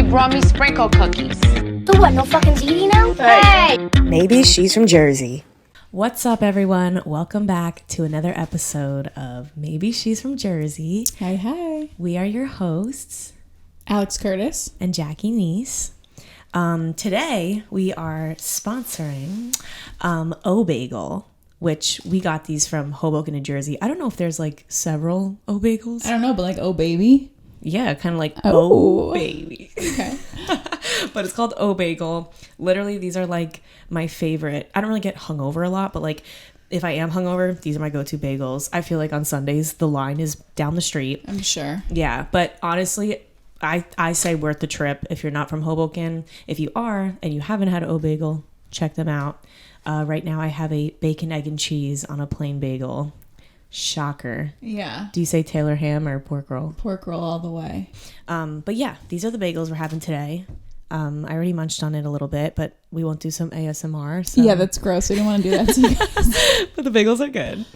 brought me sprinkle cookies. The what, no fucking TV now? Hey! Maybe she's from Jersey. What's up, everyone? Welcome back to another episode of Maybe She's from Jersey. Hi. We are your hosts, Alex Curtis. and Jackie Neese. Today, we are sponsoring O-Bagel, which we got these from Hoboken, New Jersey. I don't know if there's like several O-Bagels. I don't know, but like, oh, baby. Yeah, kind of like Oh. O-Baby. Okay. But it's called O-Bagel. Literally, these are like my favorite. I don't really get hungover a lot, but like if I am hungover, these are my go-to bagels. I feel like on Sundays, the line is down the street. I'm sure. Yeah, but honestly, I say worth the trip if you're not from Hoboken. If you are and you haven't had O-Bagel, check them out. Right now, I have a bacon, egg, and cheese on a plain bagel. Shocker. Yeah. Do you say Taylor ham or pork roll? Pork roll all the way. But yeah, these are the bagels we're having today. I already munched on it a little bit, but we won't do some ASMR. So. Yeah, that's gross. We don't want to do that to you guys. But the bagels are good.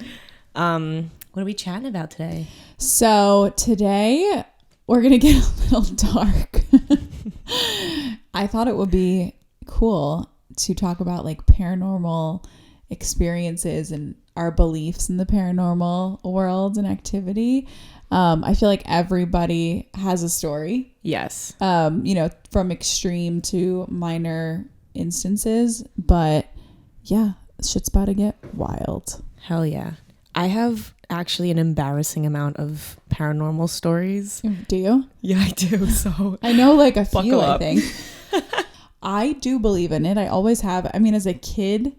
What are we chatting about today? So today, we're going to get a little dark. I thought it would be cool to talk about like paranormal experiences and our beliefs in the paranormal world and activity. I feel like everybody has a story. Yes. From extreme to minor instances, but yeah, shit's about to get wild. Hell yeah. I have actually an embarrassing amount of paranormal stories. Do you? Yeah, I do. So I know like a few, Buckle up. I think. I do believe in it. I always have. I mean, as a kid,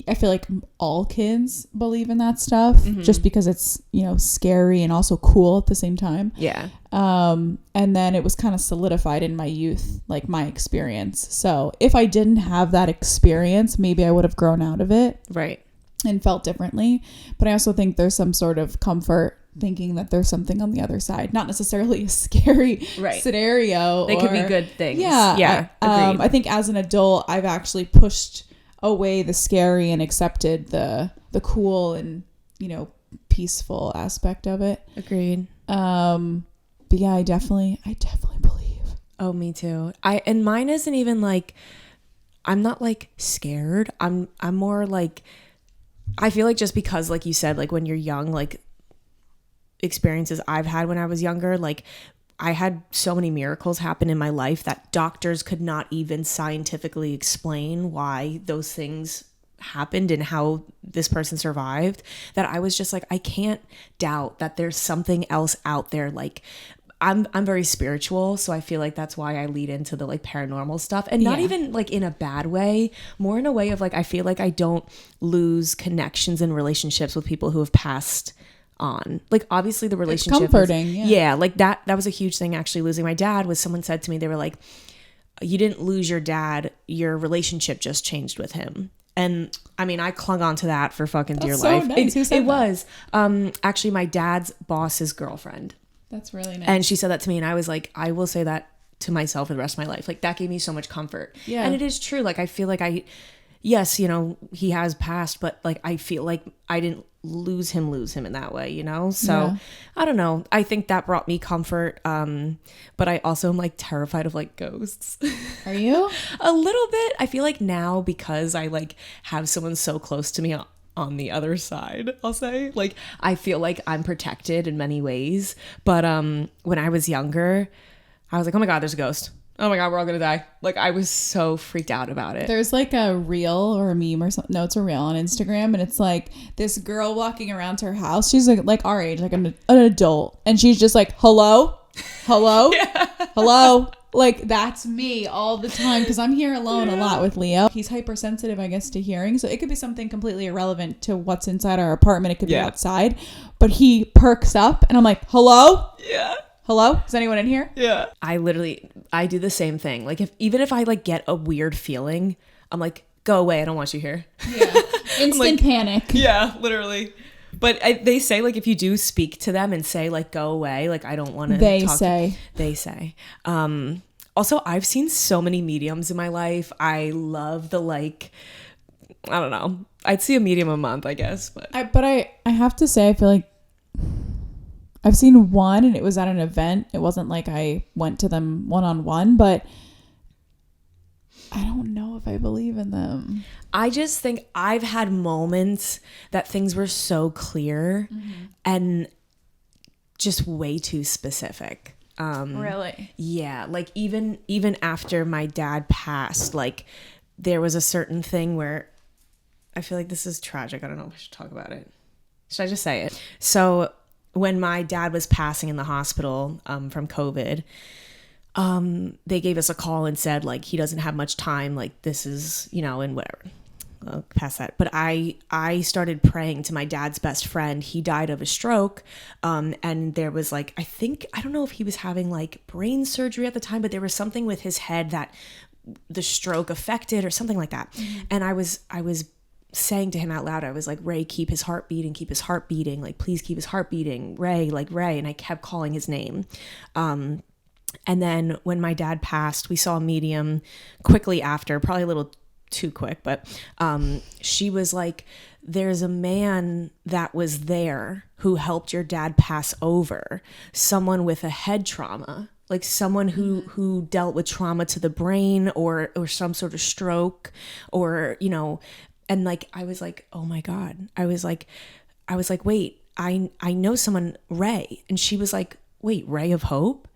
I feel like all kids believe in that stuff just because it's, scary and also cool at the same time. yeah. And then it was kind of solidified in my youth, like my experience. So if I didn't have that experience, maybe I would have grown out of it Right. and felt differently. But I also think there's some sort of comfort thinking that there's something on the other side, not necessarily a scary scenario. They could be good things. Yeah. Yeah. Agreed. I think as an adult, I've actually pushed away the scary and accepted the cool and, peaceful aspect of it. Agreed. But yeah, I definitely believe. Oh, me too. And mine isn't even like, I'm not like scared. I'm more like, I feel like just because like you said, like when you're young, like experiences I've had when I was younger, like I had so many miracles happen in my life that doctors could not even scientifically explain why those things happened and how this person survived, that I was just like, I can't doubt that there's something else out there. Like I'm very spiritual, so I feel like that's why I lead into the like paranormal stuff, and not even like in a bad way, more in a way of like I feel like I don't lose connections and relationships with people who have passed on. Like obviously the relationship it's comforting. like that was a huge thing. Actually losing my dad was, someone said to me, they were like, you didn't lose your dad, your relationship just changed with him. And I mean, I clung on to that for fucking dear life. Nice. Who said it was actually my dad's boss's girlfriend. That's really nice. And she said that to me, and I was like, I will say that to myself for the rest of my life. Like that gave me so much comfort. Yeah. And it is true. Like I feel like yes, he has passed, but like I feel like I didn't lose him in that way, So Yeah. I don't know. I think that brought me comfort. But I also am like terrified of like ghosts. Are you? A little bit. I feel like now, because I like have someone so close to me on the other side, I'll say, like I feel like I'm protected in many ways. But when I was younger, I was like, oh my God, there's a ghost. Oh my God, we're all gonna die. Like I was so freaked out about it. There's like a reel or a meme or something. No, it's a reel on Instagram, and it's like this girl walking around to her house. She's like our age, like an adult, and she's just like, hello, hello. Like that's me all the time, because I'm here alone a lot with Leo. He's hypersensitive, I guess, to hearing, so it could be something completely irrelevant to what's inside our apartment. It could be outside, but he perks up, and I'm like, hello. Hello? Is anyone in here? Yeah. I do the same thing. Like even if I like get a weird feeling, I'm like, go away. I don't want you here. Yeah. Instant panic. Yeah, literally. But they say like if you do speak to them and say like go away, like I don't want to. They say. Also, I've seen so many mediums in my life. I love the like, I don't know. I'd see a medium a month, I guess. But I have to say, I feel like I've seen one, and it was at an event. It wasn't like I went to them one-on-one, but I don't know if I believe in them. I just think I've had moments that things were so clear and just way too specific. Really? Yeah, like even after my dad passed, like there was a certain thing where I feel like this is tragic. I don't know if I should talk about it. Should I just say it? So when my dad was passing in the hospital from COVID, they gave us a call and said, like, he doesn't have much time. Like, this is, and whatever. Past that. But I started praying to my dad's best friend. He died of a stroke. And there was like, I don't know if he was having like brain surgery at the time, but there was something with his head that the stroke affected or something like that. And I was saying to him out loud, I was like, Ray, keep his heart beating, like, please keep his heart beating, Ray. And I kept calling his name. And then when my dad passed, we saw a medium quickly after, probably a little too quick, but she was like, there's a man that was there who helped your dad pass over, someone with a head trauma, like someone who dealt with trauma to the brain or some sort of stroke or, and like, I was like, oh my God. I was like, wait, I know someone, Ray. And she was like, wait, Ray of Hope?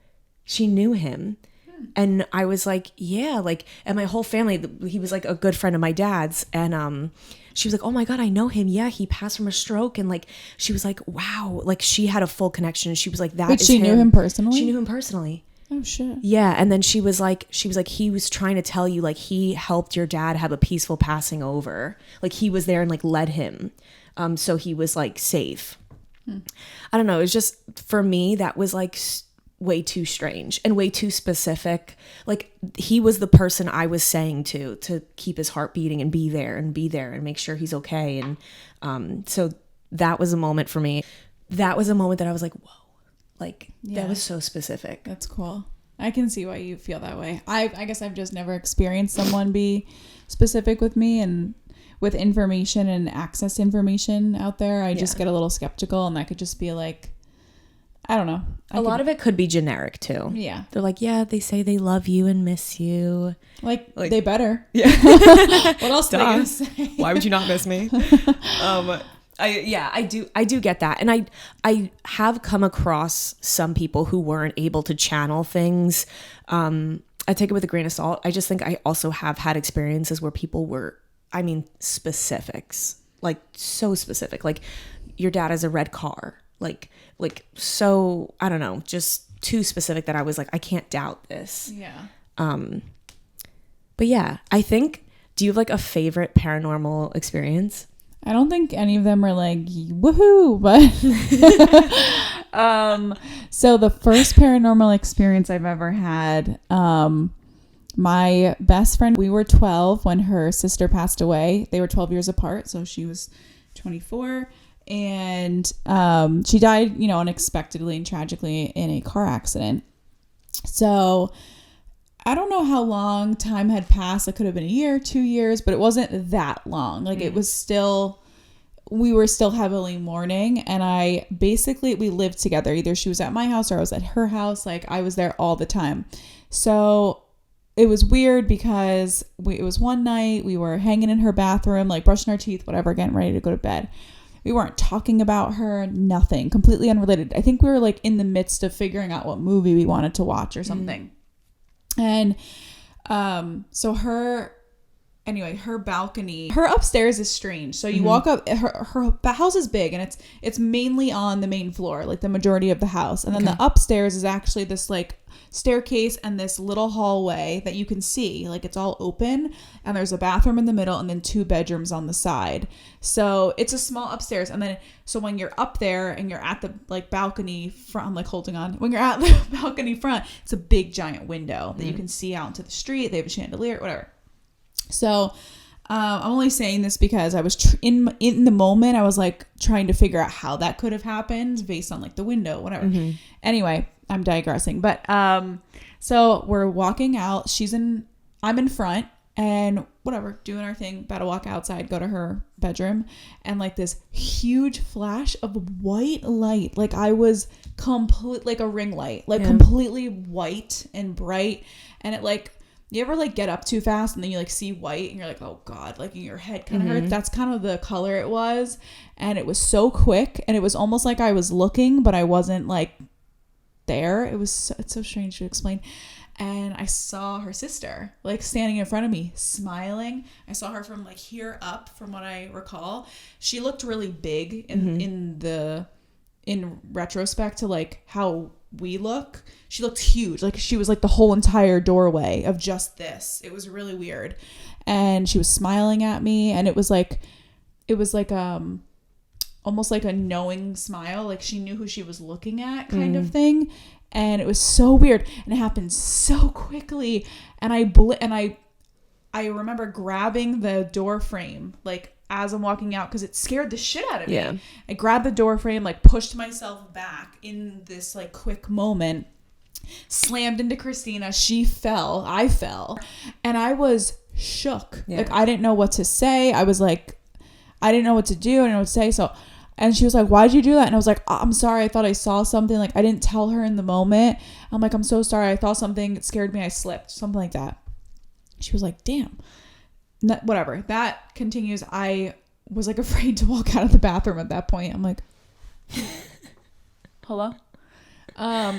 She knew him. And I was like, yeah, like, and my whole family, he was like a good friend of my dad's. And she was like, oh my God, I know him. Yeah, he passed from a stroke. And like, she was like, wow, like she had a full connection. She was like, that Wait, is she him. knew him personally? She knew him personally. Oh shit. Yeah. And then she was like, he was trying to tell you, like, he helped your dad have a peaceful passing over. Like he was there and like led him. So he was like safe. I don't know. It was just, for me, that was like way too strange and way too specific. Like he was the person I was saying to keep his heart beating and be there and make sure he's okay. And so that was a moment for me. That was a moment that I was like, whoa, like that was so specific. That's cool. I can see why you feel that way. I guess I've just never experienced someone be specific with me, and with information and access to information out there, I just get a little skeptical, and that could just be like, I don't know. A lot of it could be generic too. Yeah. They're like, yeah, they say they love you and miss you. Like they better. Yeah. What else are they gonna say? Why would you not miss me? I do get that. And I have come across some people who weren't able to channel things. I take it with a grain of salt. I just think I also have had experiences where people were, specifics, like so specific, like your dad has a red car. Like, so, I don't know, just too specific that I was like, I can't doubt this. Yeah. But yeah, I think, do you have like a favorite paranormal experience? I don't think any of them are like, woohoo, but, so the first paranormal experience I've ever had, my best friend, we were 12 when her sister passed away. They were 12 years apart. So she was 24. And she died, unexpectedly and tragically in a car accident. So I don't know how long time had passed. It could have been a year, 2 years, but it wasn't that long. Like it was still, we were still heavily mourning. And we lived together. Either she was at my house or I was at her house. Like I was there all the time. So it was weird because it was one night we were hanging in her bathroom, like brushing our teeth, whatever, getting ready to go to bed. We weren't talking about her, nothing, completely unrelated. I think we were like in the midst of figuring out what movie we wanted to watch or something. And so her balcony, her upstairs is strange. So you walk up, her house is big and it's mainly on the main floor, like the majority of the house. And then the upstairs is actually this like staircase and this little hallway that you can see, like it's all open, and there's a bathroom in the middle and then 2 bedrooms on the side. So it's a small upstairs. And then so when you're up there and you're at the like balcony front, I'm like holding on, when you're at the balcony front, it's a big giant window that you can see out into the street. They have a chandelier, whatever. So I'm only saying this because I was in the moment, I was like trying to figure out how that could have happened based on like the window, whatever. Anyway, I'm digressing, but so we're walking out. I'm in front, and whatever, doing our thing, about to walk outside, go to her bedroom, and like this huge flash of white light. Like I was complete, like a ring light, like completely white and bright. And it like, you ever like get up too fast and then you like see white and you're like, oh God, like in your head kind of hurts. That's kind of the color it was. And it was so quick, and it was almost like I was looking, but I wasn't like there. It's so strange to explain. And I saw her sister like standing in front of me smiling. I saw her from like here up, from what I recall. She looked really big in retrospect to like how we look. She looked huge. Like she was like the whole entire doorway of just this. It was really weird. And she was smiling at me, and it was like almost like a knowing smile. Like she knew who she was looking at kind of thing. And it was so weird, and it happened so quickly. And I remember grabbing the door frame like as I'm walking out, because it scared the shit out of me. I grabbed the door frame, like pushed myself back in this like quick moment, slammed into Christina. She fell. I fell, and I was shook. Like I didn't know what to say. I was like, I didn't know what to do. I didn't know what to say. So. And she was like, why'd you do that? And I was like, I'm sorry. I thought I saw something. Like, I didn't tell her in the moment. I'm like, I'm so sorry. I thought something. It scared me. I slipped. Something like that. She was like, damn. Whatever. That continues. I was like afraid to walk out of the bathroom at that point. I'm like, hello?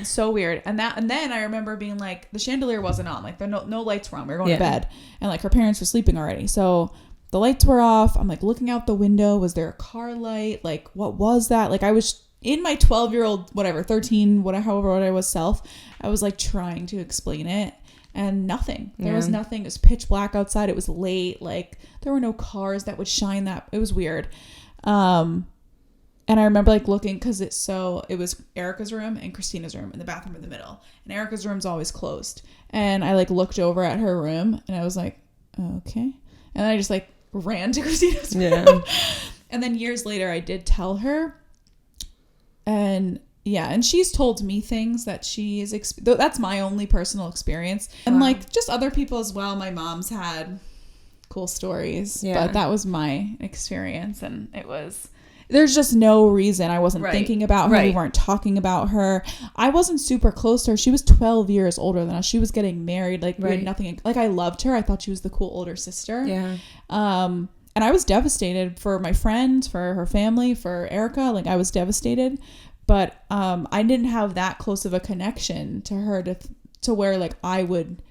So weird. And then I remember being like, the chandelier wasn't on. Like, no lights were on. We were going to bed. And like her parents were sleeping already. So the lights were off. I'm like looking out the window. Was there a car light? Like, what was that? Like, I was in my 12-year-old, whatever, 13, whatever, however old I was self. I was like trying to explain it, and nothing. There was nothing. It was pitch black outside. It was late. Like, there were no cars that would shine that. It was weird. And I remember like looking, because it was Erica's room and Christina's room, and the bathroom in the middle. And Erica's room's always closed. And I like looked over at her room, and I was like, okay. And then I just like ran to Christina's room. And then years later I did tell her, and she's told me things that she is that's my only personal experience. And like just other people as well. My mom's had cool stories, but that was my experience. And there's just no reason. I wasn't thinking about her. We weren't talking about her. I wasn't super close to her. She was 12 years older than us. She was getting married. Like, we had nothing. Like, I loved her. I thought she was the cool older sister. Yeah. And I was devastated for my friend, for her family, for Erica. Like, I was devastated. But I didn't have that close of a connection to her to where, like, I would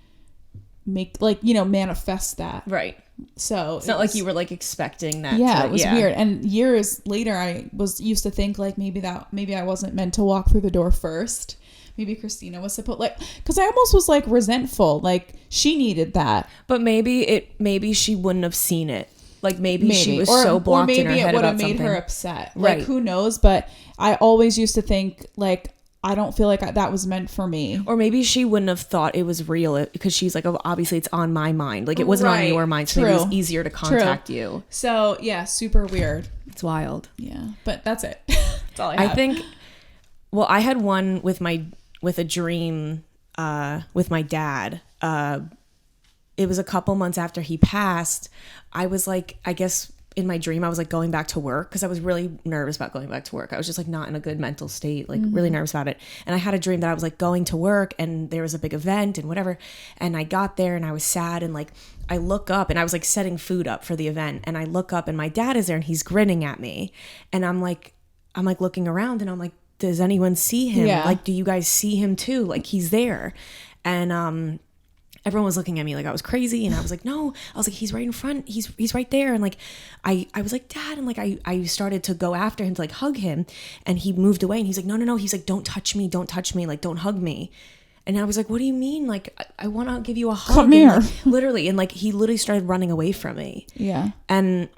make, like, manifest that. Right. So it's not like you were like expecting that. Yeah, it was weird. And years later, I used to think like maybe I wasn't meant to walk through the door first. Maybe Christina was supposed, like, because I almost was like resentful. Like, she needed that, but maybe she wouldn't have seen it. Like maybe she was so blocked in her head about something. Or maybe it would have made her upset. Like, who knows? But I always used to think like, I don't feel like that was meant for me. Or maybe she wouldn't have thought it was real because she's like, oh, obviously it's on my mind. Like, it wasn't on your mind. So maybe it was easier to contact you. So yeah, super weird. It's wild. Yeah. But that's it. That's all I have. I think, well, I had one with a dream with my dad. It was a couple months after he passed. I was like, I guess in my dream, I was like going back to work because I was really nervous about going back to work. I was just like not in a good mental state, like really nervous about it. And I had a dream that I was like going to work and there was a big event and whatever. And I got there and I was sad, and like I look up and I was like setting food up for the event, and I look up and my dad is there and he's grinning at me. And I'm like looking around and I'm like, does anyone see him? Yeah. Like, do you guys see him too? Like, he's there. And everyone was looking at me like I was crazy, and I was like, no. I was like, he's right in front. He's right there. And like, I was like, Dad. And like, I started to go after him to like hug him, and he moved away, and he's like, no. He's like, don't touch me. Like, don't hug me. And I was like, what do you mean? Like, I want to give you a hug. Come here. Like, literally. And like, he literally started running away from me. Yeah. And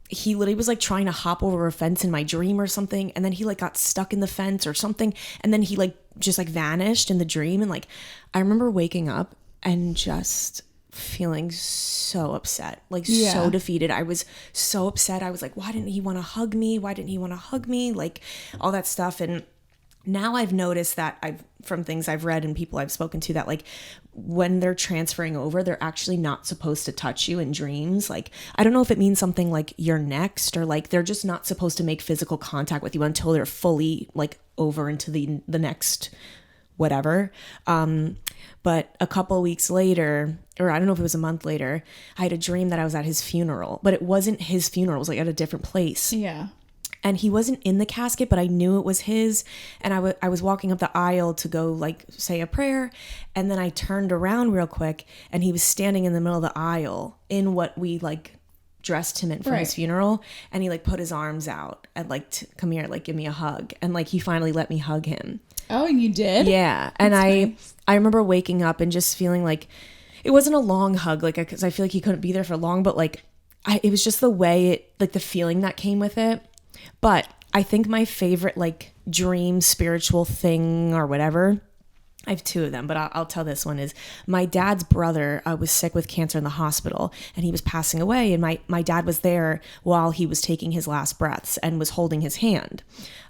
he literally was like trying to hop over a fence in my dream or something. And then he like got stuck in the fence or something. And then he like just like vanished in the dream. And like, I remember waking up and just feeling so upset, like so defeated. I was so upset. I was like, why didn't he want to hug me? Like all that stuff. And now I've noticed that from things I've read and people I've spoken to, that like when they're transferring over, they're actually not supposed to touch you in dreams. Like, I don't know if it means something like you're next, or like they're just not supposed to make physical contact with you until they're fully like over into the next whatever. But a couple weeks later, or I don't know if it was a month later, I had a dream that I was at his funeral, but it wasn't his funeral. It was like at a different place. Yeah. And he wasn't in the casket, but I knew it was his. And I was walking up the aisle to go like say a prayer. And then I turned around real quick and he was standing in the middle of the aisle in what we like dressed him in for his funeral. And he like put his arms out and like, come here, like give me a hug. And like he finally let me hug him. Oh, and you did? Yeah. And I remember waking up and just feeling like it wasn't a long hug, like, because I feel like he couldn't be there for long, but like it was just the way it, like the feeling that came with it. But I think my favorite like dream spiritual thing or whatever, I have two of them, but I'll tell this one, is my dad's brother was sick with cancer in the hospital and he was passing away. And my dad was there while he was taking his last breaths and was holding his hand.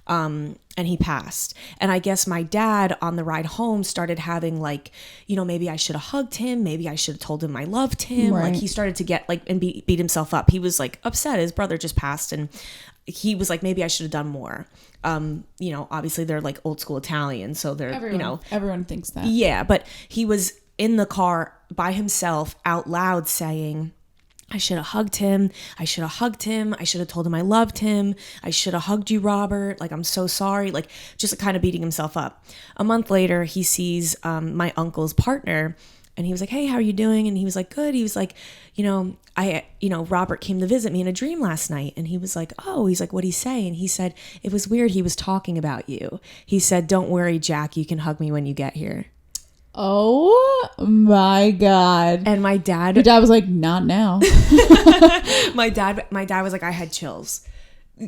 And he passed. And I guess my dad on the ride home started having like, you know, maybe I should have hugged him. Maybe I should have told him I loved him. Right. Like he started to get like, and beat himself up. He was like upset. His brother just passed. And he was like, maybe I should have done more. You know, obviously they're like old school Italian. So they're, everyone thinks that. Yeah. But he was in the car by himself out loud saying, I should have hugged him. I should have hugged him. I should have told him I loved him. I should have hugged you, Robert. Like, I'm so sorry. Like, just kind of beating himself up. A month later, he sees my uncle's partner and he was like, hey, how are you doing? And he was like, good. He was like, Robert came to visit me in a dream last night. And he was like, oh, he's like, what'd he say? And he said, it was weird. He was talking about you. He said, don't worry, Jack. You can hug me when you get here. Oh my God. And my dad was like, not now. my dad was like, I had chills.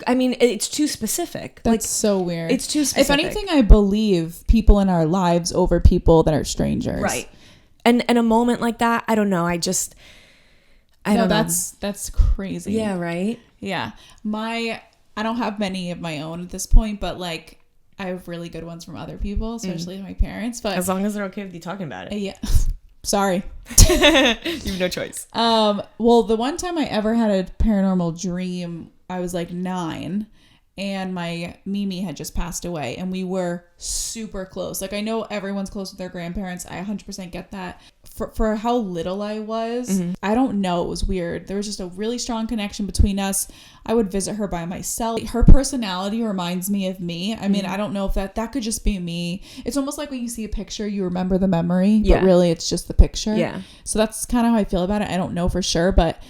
I mean, it's too specific. That's like, so weird. It's too specific. If anything, I believe people in our lives over people that are strangers. Right. And a moment like that, I don't know. I don't know. That's crazy. Yeah, right? Yeah. I don't have many of my own at this point, but like I have really good ones from other people, especially my parents. But as long as they're okay with you talking about it. Yeah. Sorry. You have no choice. Well, the one time I ever had a paranormal dream, I was like 9 and my Mimi had just passed away and we were super close. Like I know everyone's close with their grandparents. I 100% get that. For how little I was, I don't know. It was weird. There was just a really strong connection between us. I would visit her by myself. Her personality reminds me of me. I mean, I don't know if that could just be me. It's almost like when you see a picture, you remember the memory, but really it's just the picture. Yeah. So that's kind of how I feel about it. I don't know for sure, but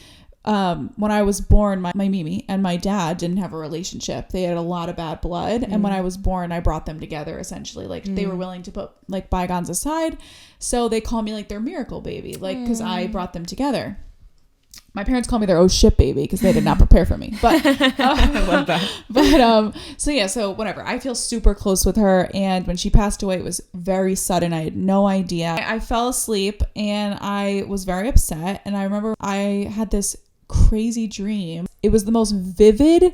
when I was born, my Mimi and my dad didn't have a relationship. They had a lot of bad blood. And when I was born, I brought them together essentially. Like they were willing to put like bygones aside. So they call me like their miracle baby, like, cause I brought them together. My parents call me their oh shit baby because they did not prepare for me. But I love that. But so whatever. I feel super close with her, and when she passed away, it was very sudden. I had no idea. I fell asleep and I was very upset. And I remember I had this crazy dream. It was the most vivid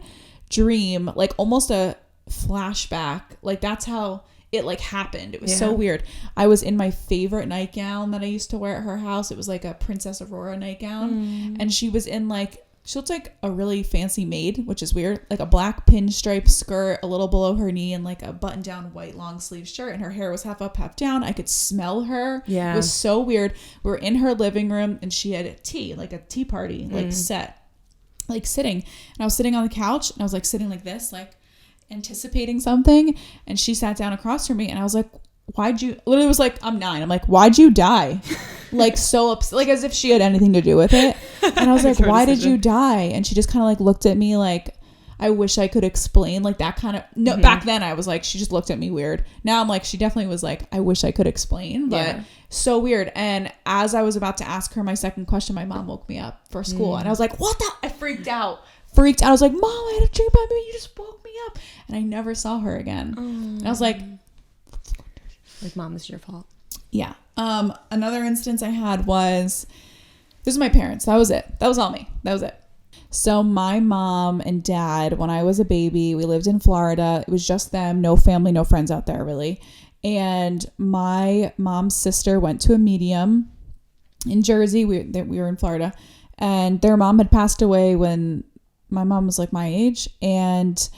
dream, like almost a flashback. Like that's how it like happened. It was so weird. I was in my favorite nightgown that I used to wear at her house. It was like a Princess Aurora nightgown. And she was in like, she looked like a really fancy maid, which is weird. Like a black pinstripe skirt, a little below her knee, and like a button down white long sleeve shirt. And her hair was half up, half down. I could smell her. Yeah. It was so weird. We were in her living room and she had a tea, like a tea party, like set, like sitting. And I was sitting on the couch and I was like sitting like this, like anticipating something. And she sat down across from me and I was like, literally was like, I'm 9. I'm like, why'd you die? Like so upset, like as if she had anything to do with it. And I was like, why did you die? And she just kind of like looked at me like, I wish I could explain, like that kind of, no, back then I was like, she just looked at me weird. Now I'm like, she definitely was like, I wish I could explain, but so weird. And as I was about to ask her my second question, my mom woke me up for school and I was like, what the? I freaked out. I was like, Mom, I had a dream about me. You just woke me up. And I never saw her again. And I was like, Mom, it's your fault. Yeah. Another instance I had was, this is my parents. That was it. That was all me. That was it. So my mom and dad, when I was a baby, we lived in Florida. It was just them, no family, no friends out there really. And my mom's sister went to a medium in Jersey. We were in Florida, and their mom had passed away when my mom was like my age. And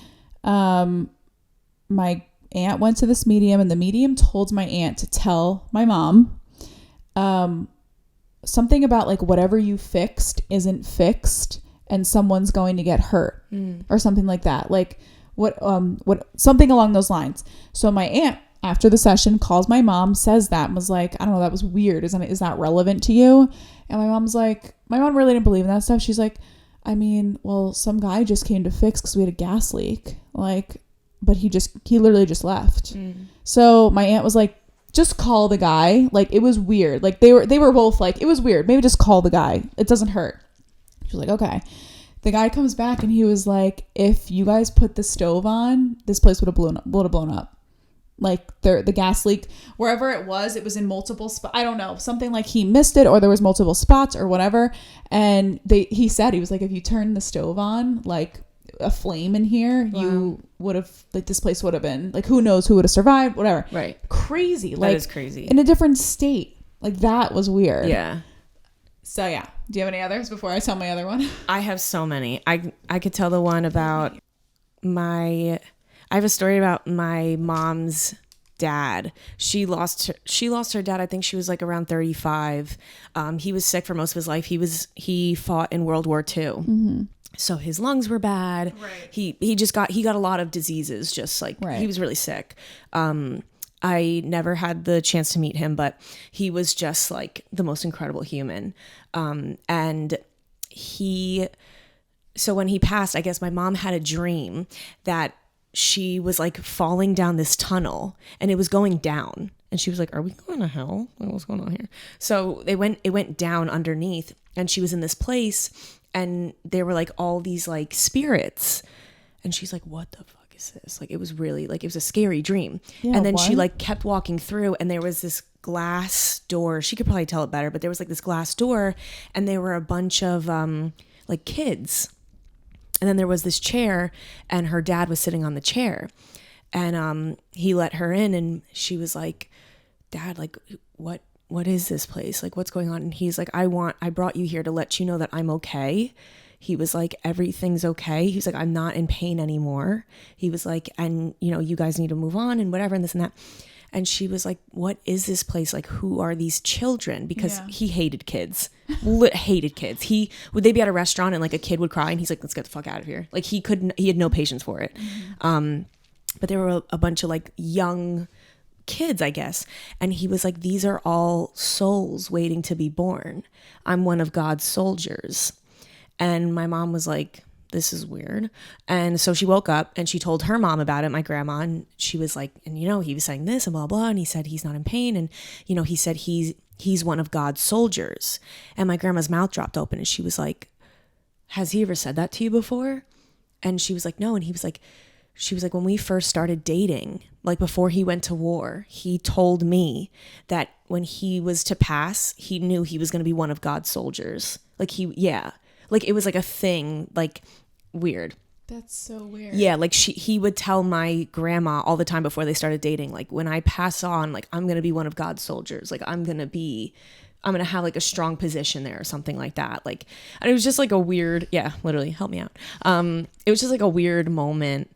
my aunt went to this medium, and the medium told my aunt to tell my mom something about like whatever you fixed isn't fixed and someone's going to get hurt or something like that. Like what something along those lines. So my aunt, after the session, calls my mom, says that, and was like, I don't know, that was weird. Is that relevant to you? And my mom really didn't believe in that stuff. She's like, I mean, well, some guy just came to fix because we had a gas leak. Like, but he literally just left. So my aunt was like, just call the guy. Like, it was weird. Like they were both like, it was weird. Maybe just call the guy. It doesn't hurt. She was like, okay. The guy comes back and he was like, if you guys put the stove on, this place would have blown up. Like the gas leak, wherever it was in multiple spots. I don't know, something like he missed it or there was multiple spots or whatever. And he said, he was like, if you turn the stove on, like a flame in here, you would have, like, this place would have been, like, who knows who would have survived, whatever. Right. Crazy. Like, that is crazy. In a different state. Like, that was weird. Yeah. So, yeah. Do you have any others before I tell my other one? I have so many. I could tell the one about I have a story about my mom's dad. She lost her dad. I think she was like around 35. He was sick for most of his life. He fought in World War II. So his lungs were bad. Right. He got a lot of diseases, just like he was really sick. I never had the chance to meet him, but he was just like the most incredible human. And so when he passed, I guess my mom had a dream that she was like falling down this tunnel and it was going down. And she was like, are we going to hell? What's going on here? So it went down underneath, and she was in this place, and there were like all these like spirits. And she's like, what the fuck is this? Like, it was really like, it was a scary dream. Yeah, and then she like kept walking through, and there was this glass door. She could probably tell it better, but there was like this glass door, and there were a bunch of like kids. And then there was this chair, and her dad was sitting on the chair, and he let her in, and she was like, Dad, like, what is this place? Like, what's going on? And he's like, I brought you here to let you know that I'm okay. He was like, everything's okay. He was like, I'm not in pain anymore. He was like, and you know, you guys need to move on and whatever, and this and that. And she was like, what is this place? Like, who are these children? Because he hated kids. Hated kids. Would they be at a restaurant and like a kid would cry and he's like, let's get the fuck out of here. Like, he had no patience for it. But there were a bunch of like young kids, I guess. And he was like, these are all souls waiting to be born. I'm one of God's soldiers. And my mom was like, this is weird. And so she woke up and she told her mom about it, my grandma, and she was like, and you know, he was saying this and blah, blah. And he said, he's not in pain. And, you know, he said, he's one of God's soldiers. And my grandma's mouth dropped open and she was like, has he ever said that to you before? And she was like, no. And she was like, when we first started dating, like before he went to war, he told me that when he was to pass, he knew he was going to be one of God's soldiers. Like like it was like a thing, like weird. That's so weird. Yeah, like he would tell my grandma all the time before they started dating, like, when I pass on, like, I'm going to be one of God's soldiers. Like, I'm going to have like a strong position there or something like that. Like, and it was just like a weird, literally, help me out. It was just like a weird moment.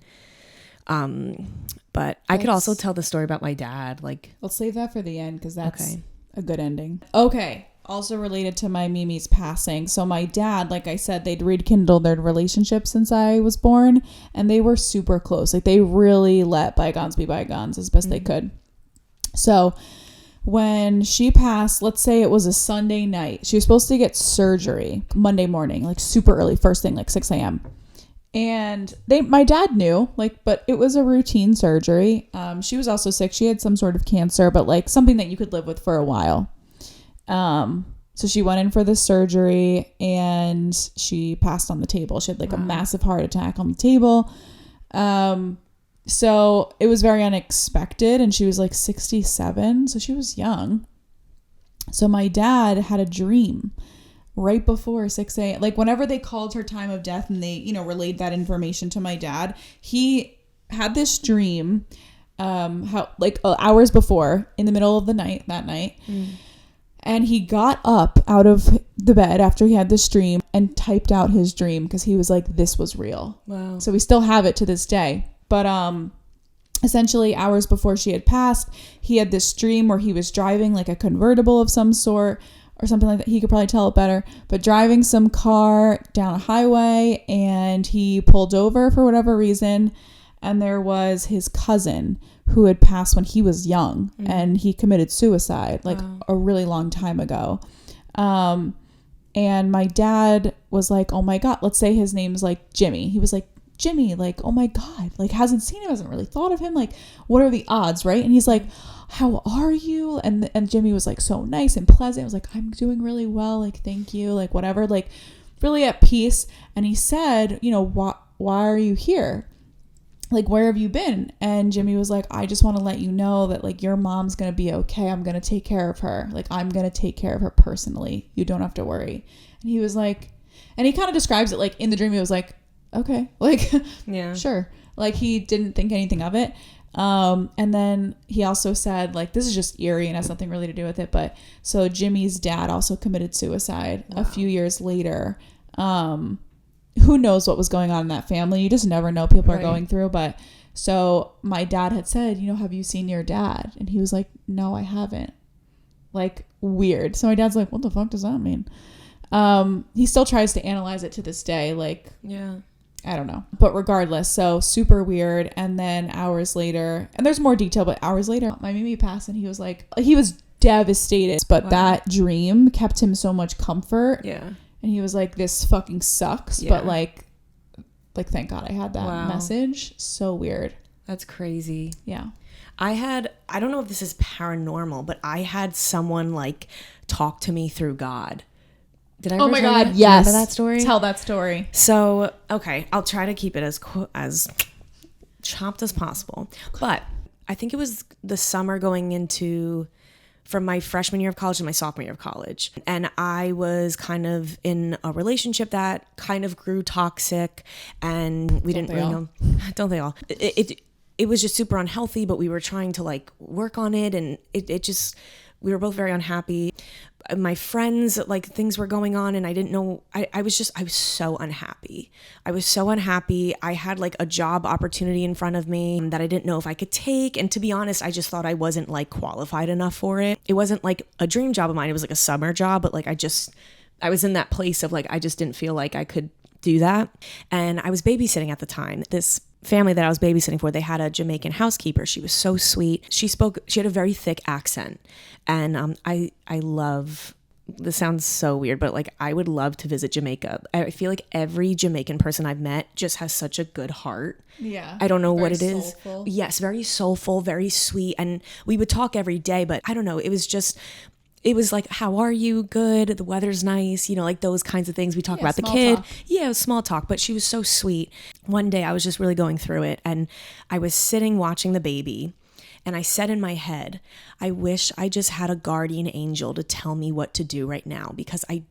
But I could also tell the story about my dad. Like, I'll save that for the end because that's a good ending. Okay. Also related to my Mimi's passing. So my dad, like I said, they'd rekindled their relationship since I was born, and they were super close. Like, they really let bygones be bygones as best they could. So when she passed, let's say it was a Sunday night, she was supposed to get surgery Monday morning, like super early, first thing, like 6 a.m. And my dad knew, like, but it was a routine surgery. She was also sick. She had some sort of cancer, but like something that you could live with for a while. So she went in for the surgery and she passed on the table. She had like a massive heart attack on the table. So it was very unexpected, and she was like 67. So she was young. So my dad had a dream right before 6 a.m. Like whenever they called her time of death and they, you know, relayed that information to my dad, he had this dream hours before in the middle of the night that night. And he got up out of the bed after he had this dream and typed out his dream because he was like, this was real. Wow. So we still have it to this day. But essentially hours before she had passed, he had this dream where he was driving like a convertible of some sort or something like that. He could probably tell it better, but driving some car down a highway, and he pulled over for whatever reason. And there was his cousin who had passed when he was young, and he committed suicide like a really long time ago. And my dad was like, oh my God, let's say his name's like Jimmy. He was like, Jimmy, like, oh my God, like hasn't seen him, hasn't really thought of him. Like, what are the odds, right? And he's like, how are you? And Jimmy was like so nice and pleasant. It was like, I'm doing really well. Like, thank you. Like, whatever, like really at peace. And he said, you know, why are you here? Like, where have you been? And Jimmy was like, I just want to let you know that like your mom's going to be okay. I'm going to take care of her. Like, I'm going to take care of her personally. You don't have to worry. And he was like, and he kind of describes it like in the dream, he was like, okay, like, yeah, sure. Like he didn't think anything of it. And then he also said like, this is just eerie and has nothing really to do with it. But so Jimmy's dad also committed suicide a few years later. Who knows what was going on in that family? You just never know people are going through. But so my dad had said, you know, have you seen your dad? And he was like, no, I haven't. Like, weird. So my dad's like, what the fuck does that mean? He still tries to analyze it to this day. Like, yeah, I don't know. But regardless, so super weird. And then hours later, and there's more detail, but hours later, my Mimi passed and he was like, he was devastated. But that dream kept him so much comfort. Yeah. And he was like, this fucking sucks. Yeah. But like thank God I had that message. So weird. That's crazy. Yeah. I don't know if this is paranormal, but I had someone like talk to me through God. Did I ever Oh my tell God, that? yes. Remember that story? Tell that story. So, okay, I'll try to keep it as chopped as possible. But I think it was the summer going into from my freshman year of college to my sophomore year of college. And I was kind of in a relationship that kind of grew toxic, and we didn't really know. Don't they all? It was just super unhealthy, but we were trying to like work on it, and it just, we were both very unhappy. My friends, like things were going on and I didn't know, I was so unhappy. I was so unhappy. I had like a job opportunity in front of me that I didn't know if I could take. And to be honest, I just thought I wasn't like qualified enough for it. It wasn't like a dream job of mine. It was like a summer job, but like I was in that place of like, I just didn't feel like I could do that. And I was babysitting at the time. This family that I was babysitting for, they had a Jamaican housekeeper. She was so sweet. She had a very thick accent. And I love, this sounds so weird, but like I would love to visit Jamaica. I feel like every Jamaican person I've met just has such a good heart. Yeah. I don't know what it is. Soulful. Yes, very soulful, very sweet. And we would talk every day, but I don't know. It was like, how are you? Good. The weather's nice. You know, like those kinds of things. We talk about the kid. Talk. Yeah, it was small talk, but she was so sweet. One day I was just really going through it, and I was sitting watching the baby, and I said in my head, I wish I just had a guardian angel to tell me what to do right now, because I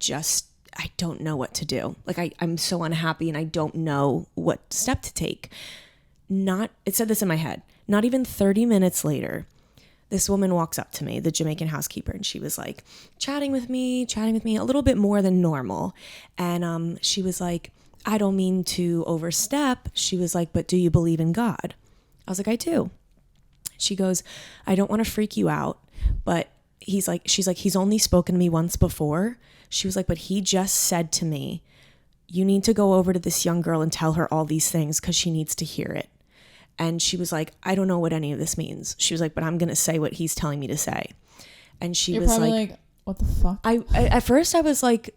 don't know what to do. Like I'm so unhappy and I don't know what step to take. It said this in my head. Not even 30 minutes later, this woman walks up to me, the Jamaican housekeeper, and she was like chatting with me a little bit more than normal. And she was like, I don't mean to overstep. She was like, but do you believe in God? I was like, I do. She goes, I don't want to freak you out, but she's like, he's only spoken to me once before. She was like, but he just said to me, you need to go over to this young girl and tell her all these things because she needs to hear it. And she was like, I don't know what any of this means. She was like, but I'm going to say what he's telling me to say. And she was like, what the fuck? At first I was like,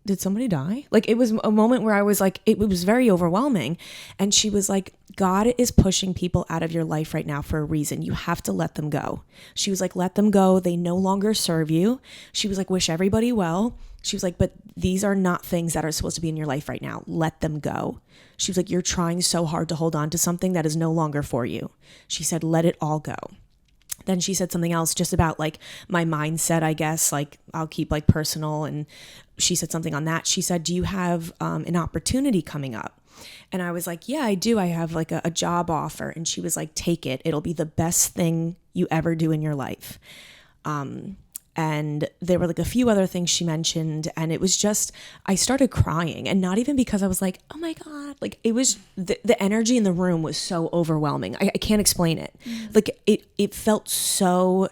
did somebody die? Like, it was a moment where I was like, it was very overwhelming. And she was like, God is pushing people out of your life right now for a reason. You have to let them go. She was like, let them go. They no longer serve you. She was like, wish everybody well. She was like, but these are not things that are supposed to be in your life right now. Let them go. She was like, you're trying so hard to hold on to something that is no longer for you. She said, let it all go. then she said something else just about like my mindset, I guess, like I'll keep like personal. And she said something on that. She said, do you have an opportunity coming up? And I was like, yeah, I do. I have like a job offer. And she was like, take it. It'll be the best thing you ever do in your life. And there were like a few other things she mentioned. And it was just, I started crying, and not even because I was like, oh my God, like it was the energy in the room was so overwhelming. I can't explain it. Like it felt so,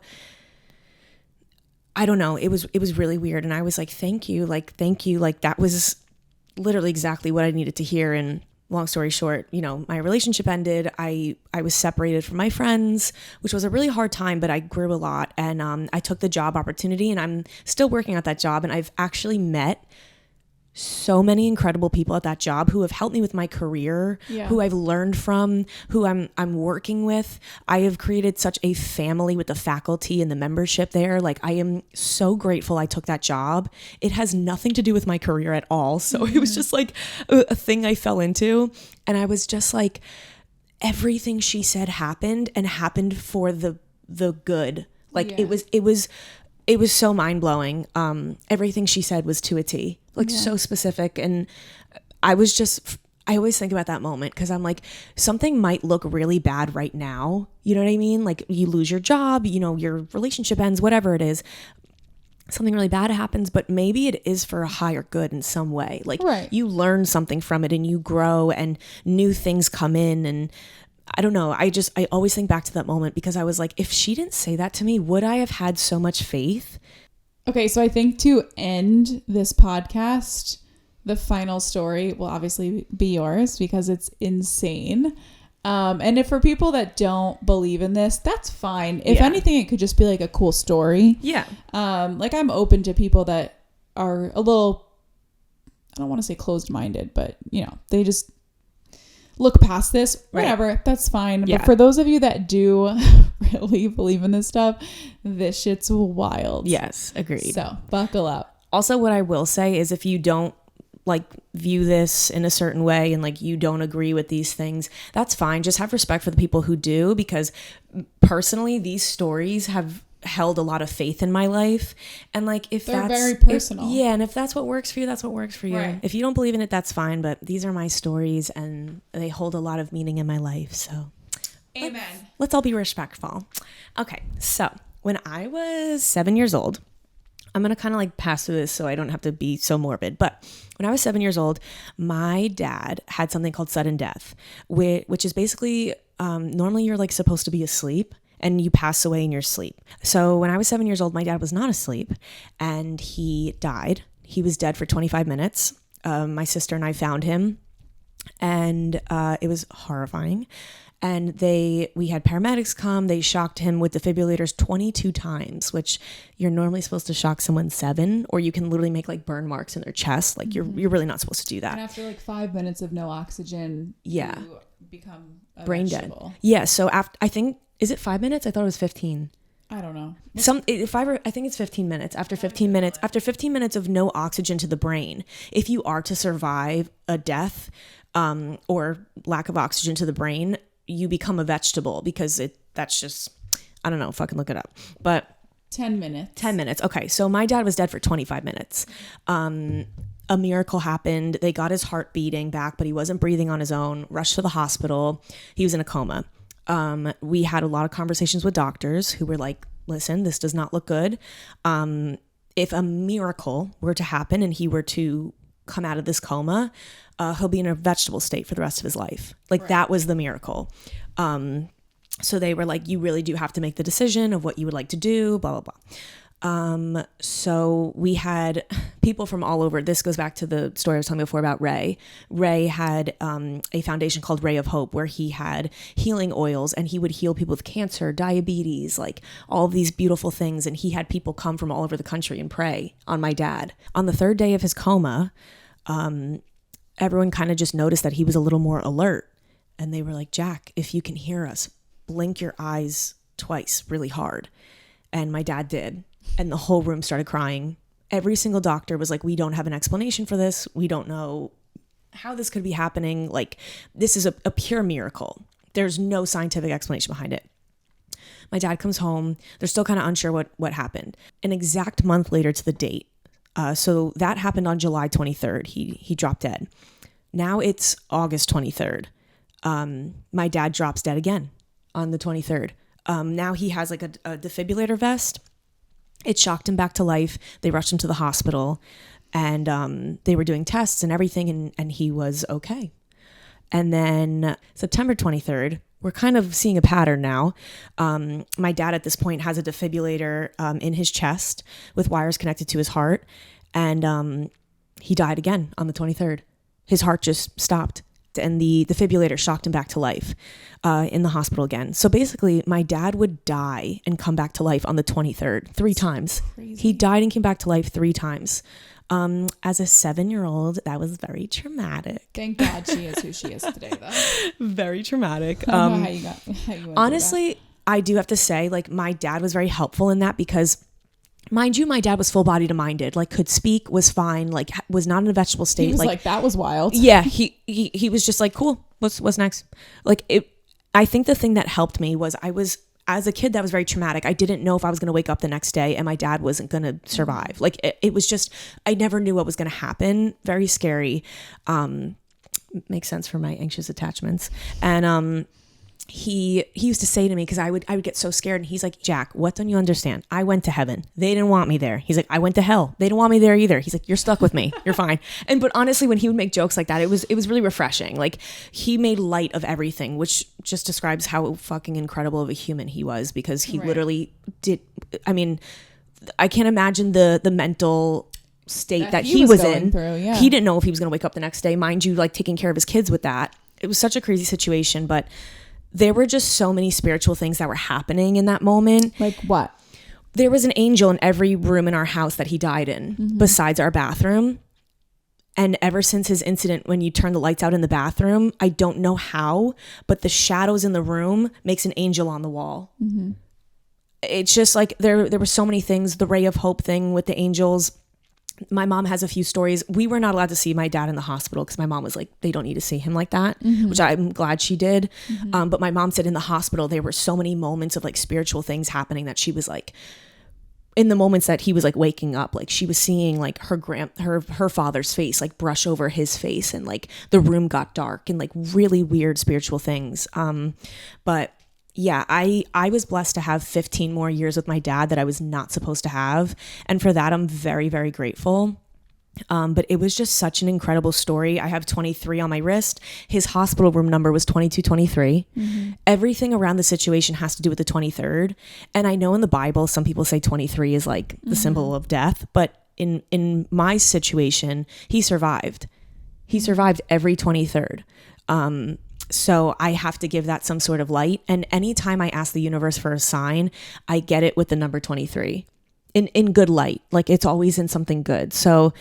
I don't know. It was really weird. And I was like, thank you. Like that was literally exactly what I needed to hear. And long story short, you know, my relationship ended. I was separated from my friends, which was a really hard time, but I grew a lot. And I took the job opportunity, and I'm still working at that job. And I've actually met so many incredible people at that job who have helped me with my career, who I've learned from, who I'm working with. I have created such a family with the faculty and the membership there. Like, I am so grateful I took that job. It has nothing to do with my career at all. So it was just like a thing I fell into. And I was just like, everything she said happened, and happened for the good. Like it was so mind-blowing. Everything she said was to a T, like so specific. And I always think about that moment, because I'm like, something might look really bad right now. You know what I mean? Like, you lose your job, you know, your relationship ends, whatever it is. Something really bad happens, but maybe it is for a higher good in some way. Like, you learn something from it, and you grow, and new things come in. And I don't know. I always think back to that moment, because I was like, if she didn't say that to me, would I have had so much faith? Okay, so I think to end this podcast, the final story will obviously be yours, because it's insane. And if for people that don't believe in this, that's fine. If anything, it could just be like a cool story. Yeah. Like, I'm open to people that are a little, I don't want to say closed-minded, but you know, they just look past this, whatever, that's fine. But for those of you that do really believe in this stuff, this shit's wild. Yes, agreed. So buckle up. Also, what I will say is, if you don't like view this in a certain way, and like you don't agree with these things, that's fine. Just have respect for the people who do, because personally, these stories have held a lot of faith in my life. And like, if they're that's very personal, and if that's what works for you, that's what works for you. Right. If you don't believe in it, that's fine. But these are my stories, and they hold a lot of meaning in my life. So amen. Let's all be respectful. Okay, so when I was 7 years old, I'm going to kind of like pass through this so I don't have to be so morbid. But when I was 7 years old, my dad had something called sudden death, which is basically, normally you're like supposed to be asleep, and you pass away in your sleep. So when I was 7 years old, my dad was not asleep, and he died. He was dead for 25 minutes. My sister and I found him, and it was horrifying. And we had paramedics come. They shocked him with defibrillators 22 times, which you're normally supposed to shock someone 7, or you can literally make like burn marks in their chest. Like, you're really not supposed to do that. And after like 5 minutes of no oxygen, you become a brain vegetable. dead. Yeah. So after, I think, is it 5 minutes? I thought it was 15. I don't know. I think it's 15 minutes. After 15 minutes of no oxygen to the brain, if you are to survive a death, or lack of oxygen to the brain, you become a vegetable, because that's just, I don't know, fucking look it up. But 10 minutes. 10 minutes. Okay. So my dad was dead for 25 minutes. A miracle happened. They got his heart beating back, but he wasn't breathing on his own. Rushed to the hospital. He was in a coma. We had a lot of conversations with doctors who were like, listen, this does not look good. If a miracle were to happen and he were to come out of this coma, he'll be in a vegetable state for the rest of his life. Like, that was the miracle. So they were like, you really do have to make the decision of what you would like to do, blah, blah, blah. So we had people from all over. This goes back to the story I was telling before about Ray. Ray had a foundation called Ray of Hope, where he had healing oils, and he would heal people with cancer, diabetes, like all of these beautiful things. And he had people come from all over the country and pray on my dad. On the 3rd day of his coma, everyone kind of just noticed that he was a little more alert. And they were like, Jack, if you can hear us, blink your eyes twice really hard. And my dad did. And the whole room started crying. Every single doctor was like, we don't have an explanation for this. We don't know how this could be happening. Like, this is a pure miracle. There's no scientific explanation behind it. My dad comes home. They're still kind of unsure what happened. An exact month later to the date. So that happened on July 23rd. He dropped dead. Now it's August 23rd. My dad drops dead again on the 23rd. Now he has like a defibrillator vest. It shocked him back to life. They rushed him to the hospital, and they were doing tests and everything, and he was okay. And then September 23rd, we're kind of seeing a pattern now. My dad at this point has a defibrillator in his chest with wires connected to his heart, and he died again on the 23rd. His heart just stopped, and the defibrillator shocked him back to life in the hospital again. So basically, my dad would die and come back to life on the 23rd 3 times. Crazy. He died and came back to life 3 times. As a 7-year-old, that was very traumatic. Thank God she is who she is today, though. Very traumatic. I don't know how you went Honestly, I do have to say, like, my dad was very helpful in that because, mind you, my dad was full-bodied and minded, like, could speak, was fine, like, was not in a vegetable state. He was like, that was wild. Yeah, he was just like, cool, what's next? Like, I think the thing that helped me was as a kid, that was very traumatic. I didn't know if I was going to wake up the next day and my dad wasn't going to survive. Like, it was just, I never knew what was going to happen. Very scary. Makes sense for my anxious attachments. And he used to say to me, because I would get so scared, and he's like, Jack, what don't you understand? I went to heaven. They didn't want me there. He's like, I went to hell. They didn't want me there either. He's like, you're stuck with me. You're fine. But honestly, when he would make jokes like that, it was really refreshing. Like, he made light of everything, which just describes how fucking incredible of a human he was, because he literally did. I mean, I can't imagine the mental state that he was in. Yeah. He didn't know if he was going to wake up the next day. Mind you, like, taking care of his kids with that. It was such a crazy situation, but there were just so many spiritual things that were happening in that moment. Like what? There was an angel in every room in our house that he died in, besides our bathroom. And ever since his incident, when you turn the lights out in the bathroom, I don't know how, but the shadows in the room makes an angel on the wall. It's just like there were so many things. The ray of hope thing with the angels. My mom has a few stories. We were not allowed to see my dad in the hospital because my mom was like, they don't need to see him like that, which I'm glad she did. But my mom said in the hospital, there were so many moments of like spiritual things happening that she was like, in the moments that he was like waking up, like she was seeing like her father's face, like brush over his face, and like the room got dark, and like really weird spiritual things. But yeah, I was blessed to have 15 more years with my dad that I was not supposed to have. And for that, I'm very, very grateful. But it was just such an incredible story. I have 23 on my wrist. His hospital room number was 2223. Everything around the situation has to do with the 23rd. And I know in the Bible, some people say 23 is like the symbol of death. But in my situation, he survived. He survived every 23rd. So I have to give that some sort of light. And anytime I ask the universe for a sign, I get it with the number 23 in good light. Like, it's always in something good. So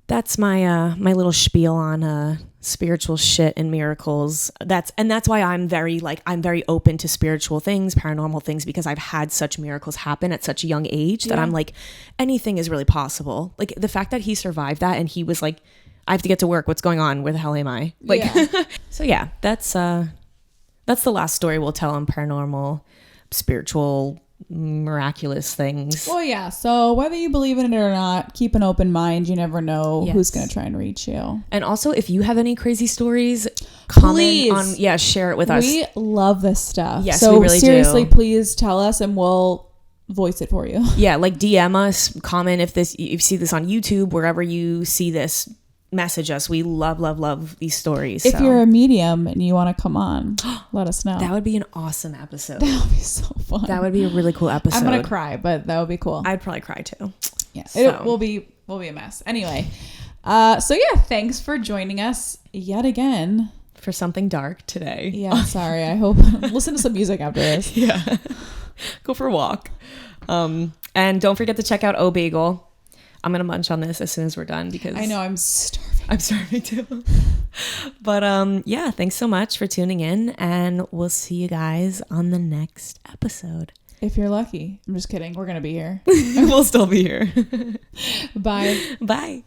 that's my my little spiel on spiritual shit and miracles. That's why I'm very open to spiritual things, paranormal things, because I've had such miracles happen at such a young age that I'm like, anything is really possible. Like, the fact that he survived that, and he was like, I have to get to work. What's going on? Where the hell am I? Like, so yeah, that's the last story we'll tell on paranormal, spiritual, miraculous things. Well, yeah. So whether you believe in it or not, keep an open mind. You never know who's going to try and reach you. And also, if you have any crazy stories, comment on, share it with us. We love this stuff. Yes, so we really seriously, do. please tell us and we'll voice it for you. Yeah, like DM us, comment if you see this on YouTube, wherever you see this. Message us. We love these stories. If you're a medium and you want to come on, let us know. That would be an awesome episode. That would be so fun. That would be a really cool episode. I'm gonna cry, but that would be cool. I'd probably cry too. Yeah, it will be a mess. Anyway, so yeah, thanks for joining us yet again for something dark today. Yeah, sorry. I hope listen to some music after this. Yeah, go for a walk. And don't forget to check out O Bagel. I'm going to munch on this as soon as we're done because I know I'm starving. I'm starving too. But yeah, thanks so much for tuning in, and we'll see you guys on the next episode. If you're lucky. I'm just kidding. We're going to be here. We'll still be here. Bye. Bye.